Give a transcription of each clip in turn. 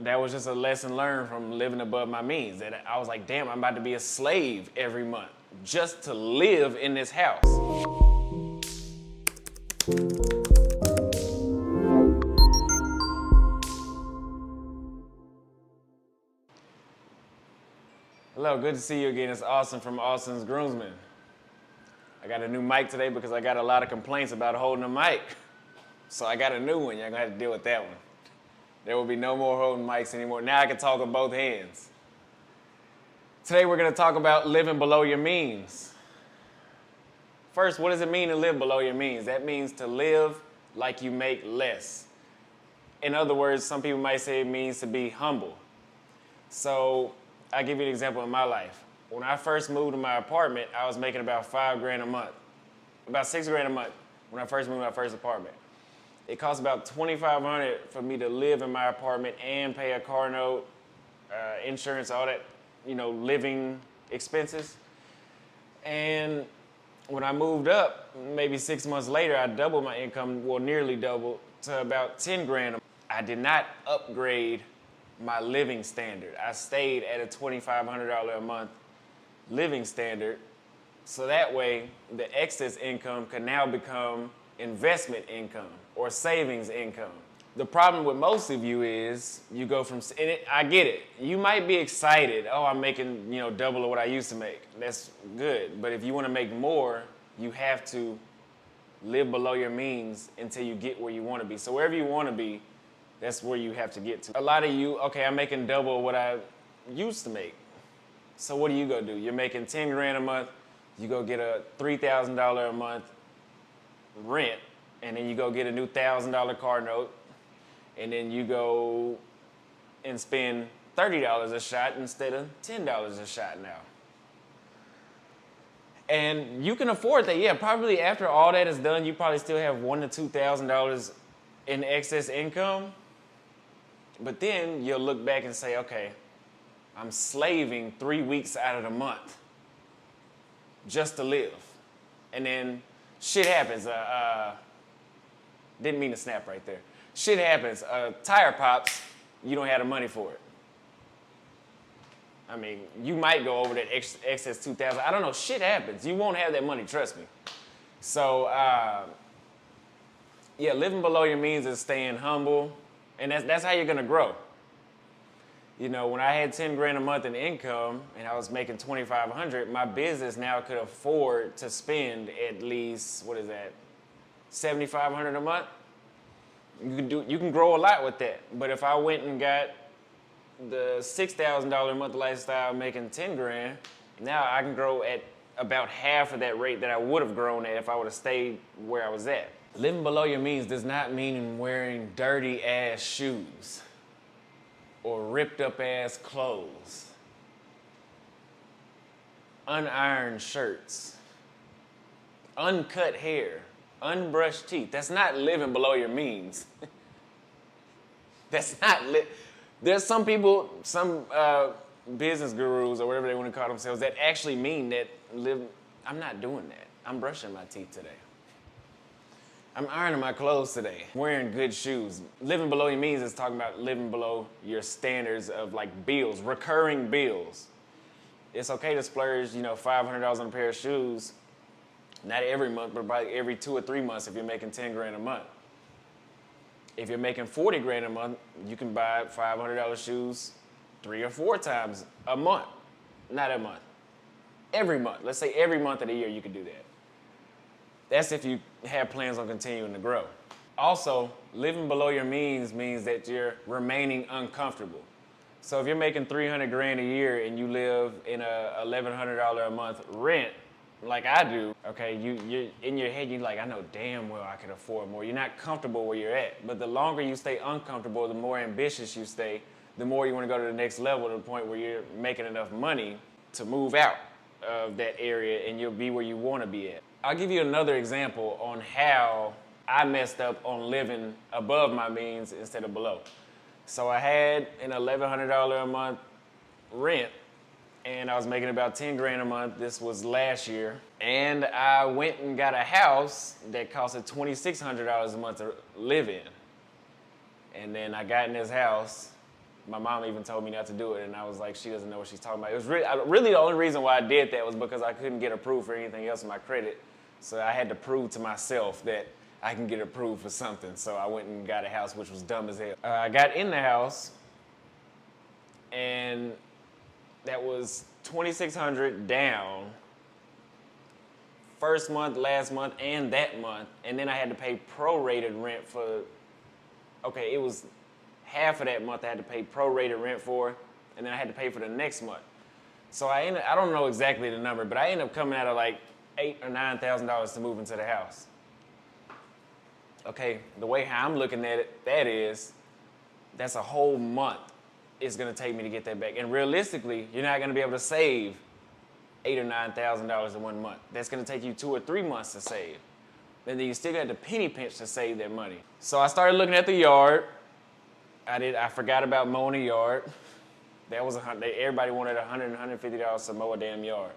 that was just a lesson learned from living above my means. That I was like, damn, I'm about to be a slave every month just to live in this house. Hello, good to see you again. It's Austin from Austin's Groomsmen. I got a new mic today because I got a lot of complaints about holding a mic. So I got a new one. You're gonna have to deal with that one. There will be no more holding mics anymore. Now I can talk with both hands. Today we're gonna talk about living below your means. First, what does it mean to live below your means? That means to live like you make less. In other words, some people might say it means to be humble. So I'll give you an example in my life. When I first moved to my apartment, I was making about $5,000 a month. About $6,000 a month when I first moved to my first apartment. It cost about $2,500 for me to live in my apartment and pay a car note, insurance, all that, living expenses. And when I moved up, maybe 6 months later, I doubled my income, well, nearly doubled, to about $10,000. I did not upgrade my living standard. I stayed at a $2,500 a month living standard, so that way the excess income can now become investment income or savings income. The problem with most of you is you go from, I get it, you might be excited, oh, I'm making double of what I used to make. That's good, but if you want to make more, you have to live below your means until you get where you want to be. So wherever you want to be, that's where you have to get to. A lot of you, okay, I'm making double what I used to make. So what do you go do? You're making $10,000 a month, you go get a $3,000 a month rent, and then you go get a new $1,000 car note, and then you go and spend $30 a shot instead of $10 a shot now. And you can afford that. Yeah, probably after all that is done, you probably still have $1,000 to $2,000 in excess income. But then you'll look back and say, okay, I'm slaving 3 weeks out of the month just to live. And then shit happens. Didn't mean to snap right there. Shit happens. Tire pops, you don't have the money for it. I mean, you might go over that excess 2,000. I don't know, shit happens. You won't have that money, trust me. So, yeah, living below your means is staying humble, and that's how you're gonna grow. When I had $10,000 a month in income and I was making $2,500, my business now could afford to spend at least, what is that, $7,500 a month? You can grow a lot with that. But if I went and got the $6,000 a month lifestyle making $10,000, now I can grow at about half of that rate that I would have grown at if I would have stayed where I was at. Living below your means does not mean wearing dirty ass shoes or ripped up ass clothes, unironed shirts, uncut hair, unbrushed teeth. That's not living below your means. That's not There's some people, some business gurus or whatever they want to call themselves, that actually mean that I'm not doing that. I'm brushing my teeth today. I'm ironing my clothes today. Wearing good shoes. Living below your means is talking about living below your standards of like bills, recurring bills. It's okay to splurge, $500 on a pair of shoes, not every month, but probably every 2 or 3 months if you're making $10,000 a month. If you're making $40,000 a month, you can buy $500 shoes 3 or 4 times a month. Not a month. Every month. Let's say every month of the year you can do that. That's if you have plans on continuing to grow. Also, living below your means that you're remaining uncomfortable. So if you're making $300,000 a year and you live in a $1,100 a month rent, like I do, okay, you in your head, you're like, I know damn well I can afford more. You're not comfortable where you're at. But the longer you stay uncomfortable, the more ambitious you stay, the more you want to go to the next level, to the point where you're making enough money to move out of that area and you'll be where you want to be at. I'll give you another example on how I messed up on living above my means instead of below. So I had an $1,100 a month rent, and I was making about $10,000 a month. This was last year. And I went and got a house that costed $2,600 a month to live in. And then I got in this house, my mom even told me not to do it, and I was like, she doesn't know what she's talking about. It was really the only reason why I did that was because I couldn't get approved for anything else in my credit. So I had to prove to myself that I can get approved for something. So I went and got a house, which was dumb as hell. I got in the house, and that was $2,600 down. First month, last month, and that month. And then I had to pay prorated rent for, okay, it was half of that month I had to pay prorated rent for, and then I had to pay for the next month. So I don't know exactly the number, but I ended up coming out of like $8,000 or $9,000 to move into the house. Okay, the way how I'm looking at it, that's a whole month it's gonna take me to get that back. And realistically, you're not gonna be able to save $8,000 or $9,000 in 1 month. That's gonna take you 2 or 3 months to save. And then you still got the penny pinch to save that money. So I started looking at the yard. I forgot about mowing the yard. That was everybody wanted $100, $150 to mow a damn yard.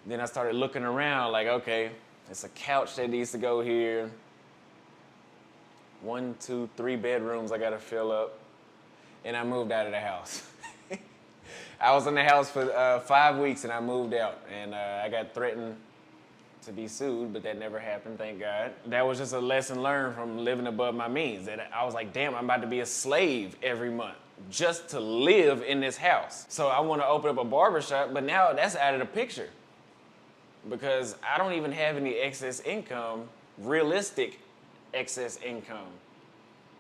Then I started looking around like, okay, it's a couch that needs to go here. 1, 2, 3 bedrooms I gotta fill up. And I moved out of the house. I was in the house for 5 weeks and I moved out. And I got threatened to be sued, but that never happened, thank God. That was just a lesson learned from living above my means. That I was like, damn, I'm about to be a slave every month just to live in this house. So I want to open up a barbershop, but now that's out of the picture because I don't even have any excess income, realistic excess income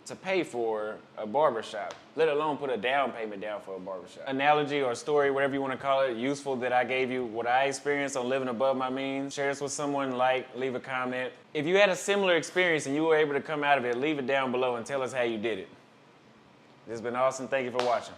to pay for a barbershop, let alone put a down payment down for a barbershop. Analogy or story, whatever you want to call it, useful that I gave you, what I experienced on living above my means. Share this with someone, leave a comment. If you had a similar experience and you were able to come out of it, leave it down below and tell us how you did it. This has been awesome. Thank you for watching.